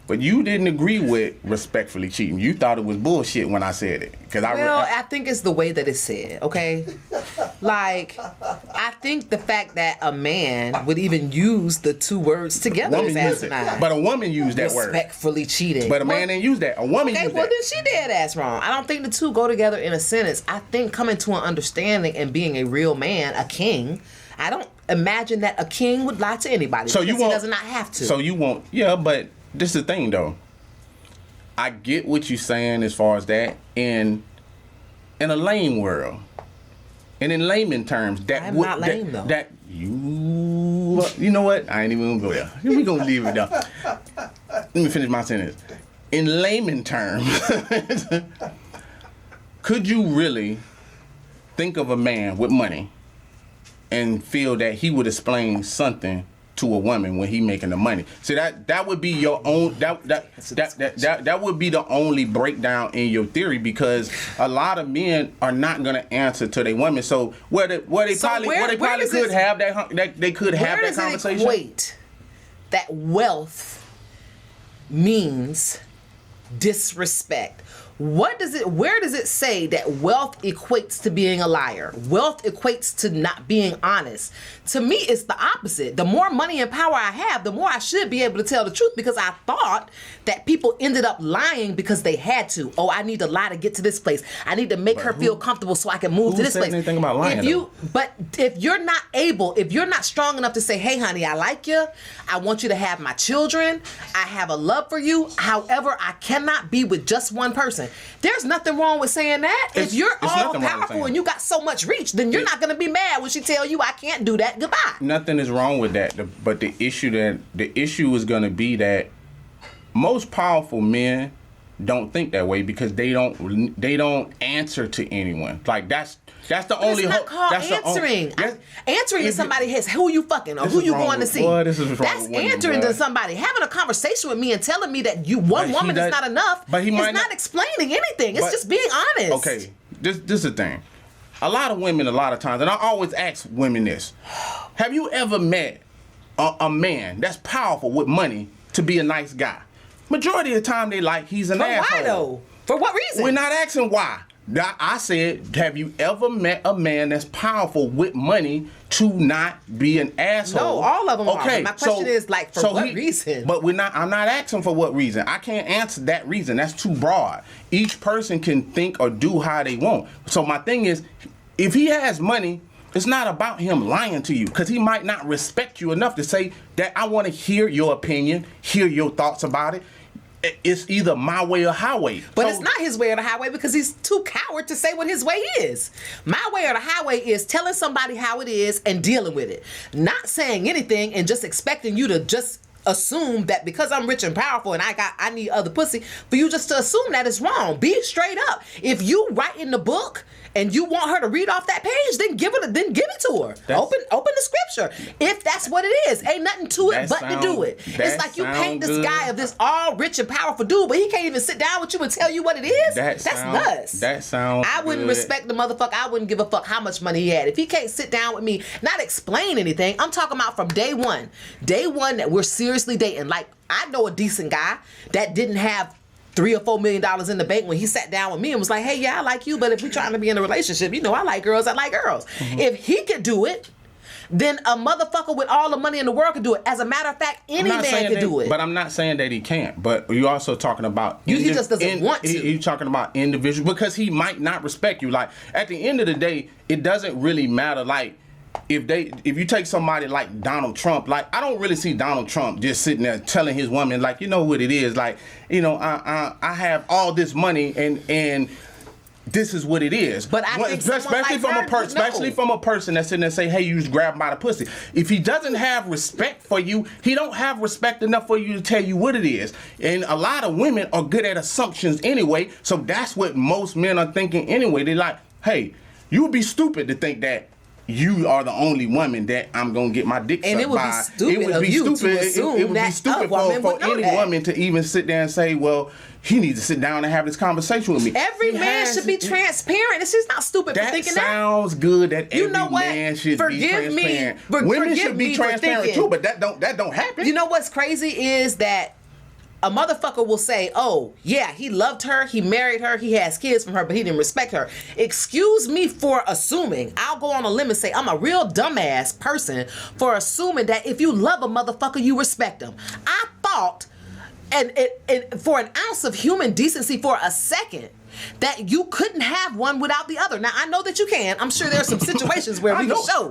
But you didn't agree with respectfully cheating. You thought it was bullshit when I said it. I think it's the way that it's said, okay? Like, I think the fact that a man would even use the two words together is asinine. But a woman used that word. Respectfully cheating. But a man didn't use that. A woman used that. Okay, well then she dead ass wrong. I don't think the two go together in a sentence. I think coming to an understanding and being a real man, a king, I don't imagine that a king would lie to anybody. So he does not have to. So you won't, yeah, but this is the thing though. I get what you're saying as far as that in a lame world. And in layman terms, I'm not lame though. That you know what? I ain't even gonna go there. We gonna leave it there. Let me finish my sentence. In layman terms, could you really think of a man with money and feel that he would explain something to a woman when he making the money? See, that would be your own that would be the only breakdown in your theory, because a lot of men are not going to answer to their women. So where they probably could have that conversation. Wait, that wealth means disrespect. Where does it say that wealth equates to being a liar? Wealth equates to not being honest. To me, it's the opposite. The more money and power I have, the more I should be able to tell the truth, because I thought that people ended up lying because they had to. Oh, I need to lie to get to this place. I need to make her feel comfortable so I can move to this place. Who said anything about lying? But if you're not strong enough to say, hey, honey, I like you. I want you to have my children. I have a love for you. However, I cannot be with just one person. There's nothing wrong with saying that. If you're all powerful and you got so much reach, then you're not going to be mad when she tell you I can't do that. Goodbye. Nothing is wrong with that. But the issue is going to be that most powerful men don't think that way because they don't answer to anyone. Like that's the only. It's not called answering. Answering to somebody is who you fucking or who you going to see. That's answering to somebody. Having a conversation with me and telling me that one woman is not enough. But it's not explaining anything. It's just being honest. Okay, this is the thing. A lot of women, a lot of times, and I always ask women this: have you ever met a man that's powerful with money to be a nice guy? Majority of the time, they like he's an asshole. Why though? For what reason? We're not asking why. I said, have you ever met a man that's powerful with money to not be an asshole? No, all of them are. My question is like, for what reason? But I'm not asking for what reason. I can't answer that reason. That's too broad. Each person can think or do how they want. So my thing is, if he has money, it's not about him lying to you, because he might not respect you enough to say that I want to hear your opinion, hear your thoughts about it. It's either my way or highway. But it's not his way or the highway, because he's too coward to say what his way is. My way or the highway is telling somebody how it is and dealing with it. Not saying anything and just expecting you to just assume that because I'm rich and powerful and I need other pussy, for you just to assume that it's wrong. Be straight up. If you write in the book and you want her to read off that page, then give it to her. Open the scripture. If that's what it is, ain't nothing to it but to do it. It's like you paint this guy of this all rich and powerful dude, but he can't even sit down with you and tell you what it is. That's nuts. That sounds. I wouldn't respect the motherfucker. I wouldn't give a fuck how much money he had. If he can't sit down with me, not explain anything. I'm talking about from day one that we're seriously dating. Like, I know a decent guy that didn't have $3 or $4 million in the bank when he sat down with me and was like, hey, yeah, I like you, but if we're trying to be in a relationship, I like girls. Mm-hmm. If he could do it, then a motherfucker with all the money in the world could do it. As a matter of fact, any man could do it. But I'm not saying that he can't. But you're also talking about... He just doesn't want to. He's talking about individuals, because he might not respect you. Like, at the end of the day, it doesn't really matter. Like, if you take somebody like Donald Trump, like, I don't really see Donald Trump just sitting there telling his woman, like, you know what it is, like, I have all this money and this is what it is. But I think especially from a person that's sitting there and say, hey, you just grab him by the pussy. If he doesn't have respect for you, he don't have respect enough for you to tell you what it is. And a lot of women are good at assumptions anyway, so that's what most men are thinking anyway. They're like, hey, you would be stupid to think that you are the only woman that I'm gonna get my dick sucked by. And it would be stupid of you to assume it would be stupid for any woman to even sit there and say, well, he needs to sit down and have this conversation with me. Every man should be transparent. It's just not stupid for thinking that. That sounds good that every man should be transparent. Women should be transparent too, but that don't happen. You know what's crazy is that a motherfucker will say, oh, yeah, he loved her, he married her, he has kids from her, but he didn't respect her. Excuse me for assuming, I'll go on a limb and say I'm a real dumbass person for assuming that if you love a motherfucker, you respect him. I thought, and for an ounce of human decency for a second, that you couldn't have one without the other. Now, I know that you can. I'm sure there are some situations where we can show.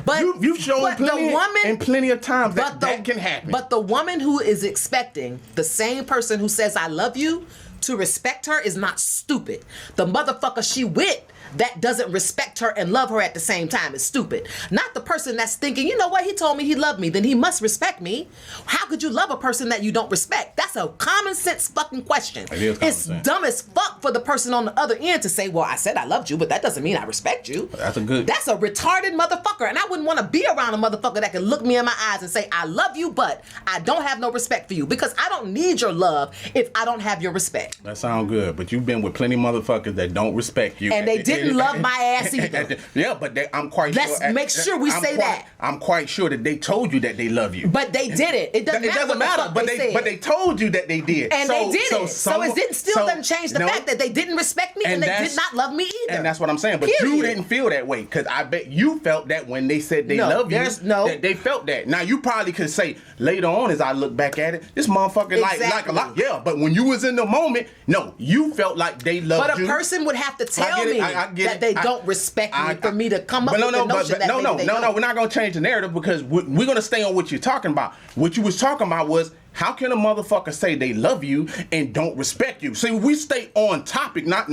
But you've shown plenty of times that can happen. But the woman who is expecting the same person who says, I love you, to respect her is not stupid. The motherfucker she with that doesn't respect her and love her at the same time is stupid. Not the person that's thinking, you know what, he told me he loved me, then he must respect me. How could you love a person that you don't respect? That's a common sense fucking question. It's dumb as fuck for the person on the other end to say, well, I said I loved you, but that doesn't mean I respect you. That's a retarded motherfucker. And I wouldn't want to be around a motherfucker that can look me in my eyes and say, I love you, but I don't have no respect for you, because I don't need your love if I don't have your respect. That sounds good, but you've been with plenty of motherfuckers that don't respect you. And they didn't love my ass either. Yeah, but I'm quite sure. Let's make sure we say that. I'm quite sure that they told you that they love you. But they didn't. It doesn't matter. But they told you that they did. And they did. So it doesn't change the fact that they didn't respect me and they did not love me either. And that's what I'm saying. But you didn't feel that way, because I bet you felt that when they said they love you. That they felt that. Now you probably could say later on, as I look back at it, this motherfucker like a lot. Yeah, but when you was in the moment, no, you felt like they loved you. But a person would have to tell me that they don't respect me for me to come up with the notion that they don't. We're not going to change the narrative, because we're going to stay on what you're talking about. What you was talking about was, how can a motherfucker say they love you and don't respect you? See, we stay on topic, not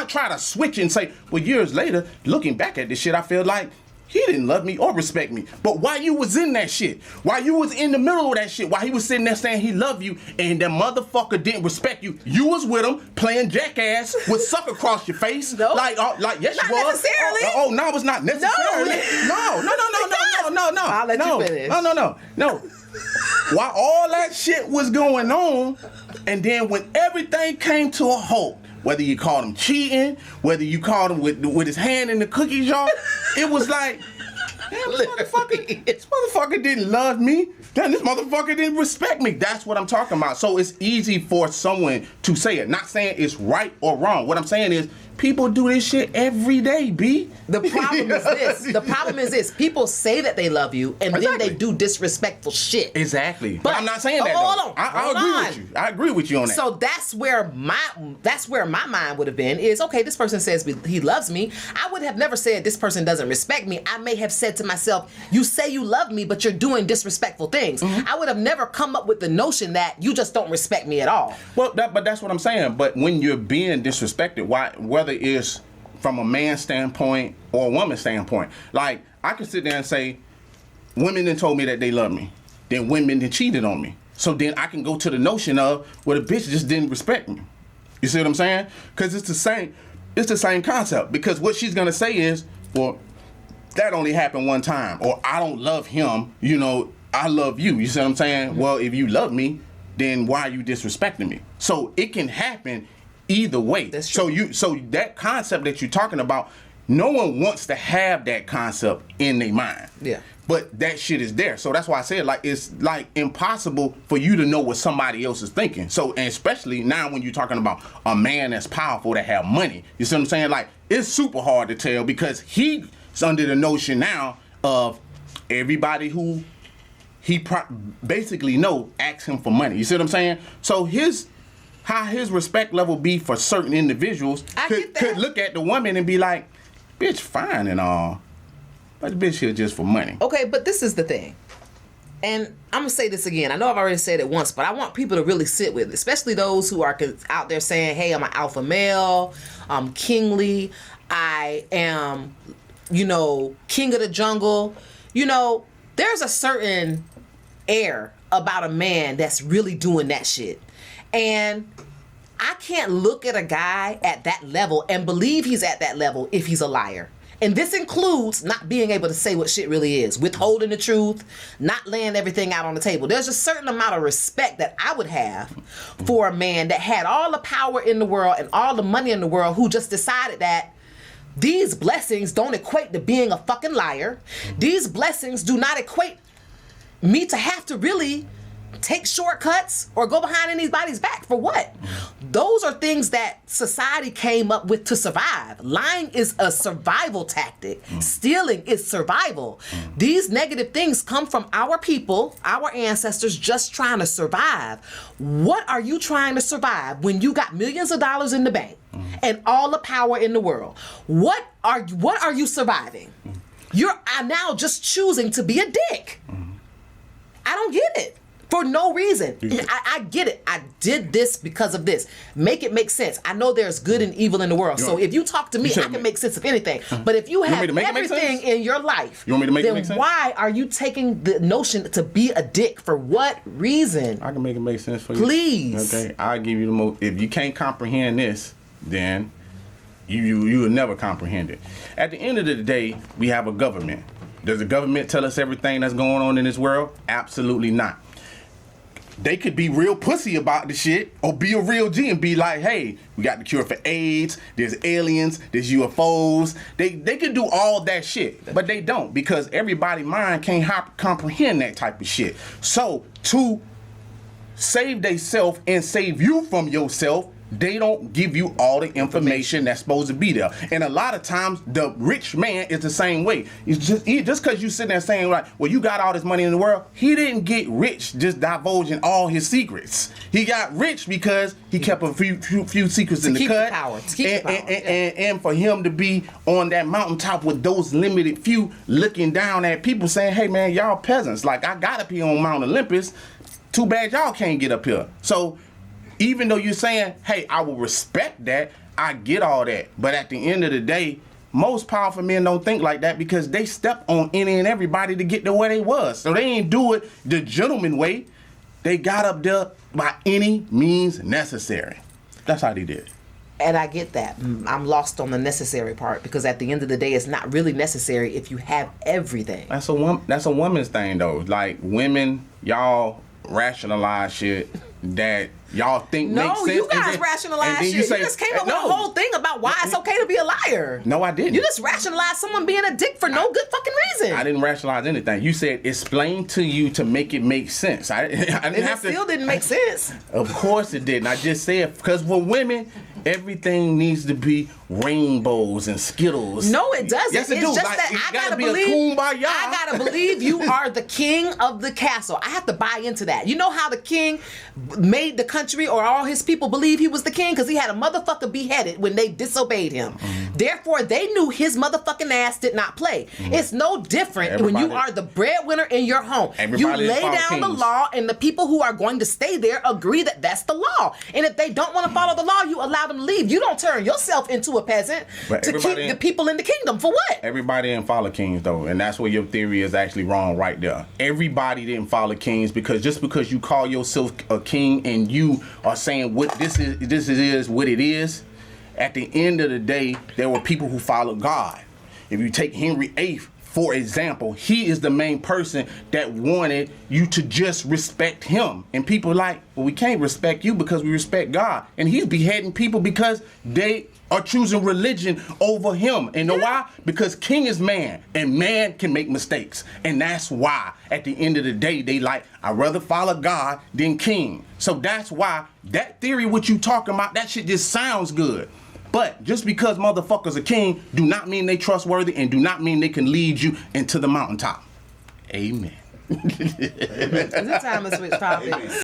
try to switch and say, well, years later, looking back at this shit, I feel like he didn't love me or respect me. But while you was in that shit, while you was in the middle of that shit, while he was sitting there saying he loved you and that motherfucker didn't respect you, you was with him playing jackass with suck across your face. No. Like yes, not you was. Necessarily. No, it's not necessarily. No. I'll let you finish. No. While all that shit was going on, and then when everything came to a halt, whether you called him cheating, whether you called him with his hand in the cookie jar, it was like, damn, this motherfucker didn't love me. Damn, this motherfucker didn't respect me. That's what I'm talking about. So it's easy for someone to say it. Not saying it's right or wrong. What I'm saying is, people do this shit every day, B. The problem is this. People say that they love you, and then they do disrespectful shit. Exactly. But I'm not saying that, hold on. I agree with you. I agree with you on that. So that's where my mind would have been is, okay, this person says he loves me. I would have never said this person doesn't respect me. I may have said to myself, you say you love me, but you're doing disrespectful things. Mm-hmm. I would have never come up with the notion that you just don't respect me at all. Well, but that's what I'm saying. But when you're being disrespected, whether it's from a man's standpoint or a woman's standpoint, like, I can sit there and say, women then told me that they love me, then women then cheated on me. So then I can go to the notion of, well, the bitch just didn't respect me. You see what I'm saying? Because it's the same concept. Because what she's gonna say is, well, that only happened one time, or I don't love him, I love you. You see what I'm saying? Well, if you love me, then why are you disrespecting me? So it can happen either way. That's true. So that concept that you're talking about, no one wants to have that concept in their mind. Yeah. But that shit is there. So that's why I said, like, it's like impossible for you to know what somebody else is thinking. So, and especially now when you're talking about a man that's powerful, that have money. You see what I'm saying? Like, it's super hard to tell, because he's under the notion now of everybody who he basically asks him for money. You see what I'm saying? So how his respect level be for certain individuals could look at the woman and be like, bitch, fine and all, but the bitch here just for money. Okay, but this is the thing. And I'm going to say this again. I know I've already said it once, but I want people to really sit with it, especially those who are out there saying, hey, I'm an alpha male, I'm kingly, I am, king of the jungle. There's a certain air about a man that's really doing that shit. And I can't look at a guy at that level and believe he's at that level if he's a liar. And this includes not being able to say what shit really is, withholding the truth, not laying everything out on the table. There's a certain amount of respect that I would have for a man that had all the power in the world and all the money in the world, who just decided that these blessings don't equate to being a fucking liar. These blessings do not equate me to have to really take shortcuts or go behind anybody's back for what? Those are things that society came up with to survive. Lying is a survival tactic. Stealing is survival. These negative things come from our people, our ancestors, just trying to survive. What are you trying to survive when you got millions of dollars in the bank and all the power in the world? What are you surviving? You're now just choosing to be a dick. I don't get it. For no reason. I get it. I did this because of this. Make it make sense. I know there's good and evil in the world. So if you talk to me, I can make sense of anything. But if you have everything in your life, then why are you taking the notion to be a dick? For what reason? I can make it make sense for you. Please. Okay, I'll give you the most. If you can't comprehend this, then you will never comprehend it. At the end of the day, we have a government. Does the government tell us everything that's going on in this world? Absolutely not. They could be real pussy about the shit or be a real G and be like, hey, we got the cure for AIDS, there's aliens, there's UFOs. They could do all that shit, but they don't because everybody's mind can't comprehend that type of shit. So to save theyself and save you from yourself, they don't give you all the information that's supposed to be there. And a lot of times, the rich man is the same way. It's just because you sitting there saying, like, well, you got all this money in the world, he didn't get rich just divulging all his secrets. He got rich because he kept a few secrets in the cut. To keep the power. And for him to be on that mountaintop with those limited few looking down at people saying, hey, man, y'all peasants. Like, I got up here on Mount Olympus. Too bad y'all can't get up here. So even though you're saying, hey, I will respect that, I get all that. But at the end of the day, most powerful men don't think like that because they step on any and everybody to get to where they was. So they ain't do it the gentleman way. They got up there by any means necessary. That's how they did it. And I get that. I'm lost on the necessary part because at the end of the day, it's not really necessary if you have everything. That's a woman's thing, though. Like, women, y'all rationalize shit that y'all think makes sense. No, you guys rationalize shit. You just came up with a whole thing about why it's okay to be a liar. No, I didn't. You just rationalized someone being a dick for no good fucking reason. I didn't rationalize anything. You said explain to you to make it make sense. I didn't have to. It still didn't make sense. Of course it didn't. I just said because for women, everything needs to be rainbows and Skittles. No, it doesn't. Yes, it it's do. just like, that I gotta believe you are the king of the castle. I have to buy into that. You know how the king made the country or all his people believe he was the king? Because he had a motherfucker beheaded when they disobeyed him. Therefore, they knew his motherfucking ass did not play. It's no different when you are the breadwinner in your home. You lay down the law and the people who are going to stay there agree that that's the law. And if they don't want to follow the law, you allow them to leave. You don't turn yourself into a peasant to keep the people in the kingdom. For what? Everybody didn't follow kings, though. And that's where your theory is actually wrong right there. Everybody didn't follow kings because just because you call yourself a king and you are saying what this is what it is, at the end of the day, there were people who followed God. If you take Henry VIII, for example, he is the main person that wanted you to just respect him. And people are like, well, we can't respect you because we respect God. And he's beheading people because they are choosing religion over him. And you know why? Because king is man, and man can make mistakes. And that's why, at the end of the day, they like, I'd rather follow God than king. So that's why that theory, what you talking about, that shit just sounds good. But just because motherfuckers are king do not mean they trustworthy and do not mean they can lead you into the mountaintop. Amen. Is it time to switch topics?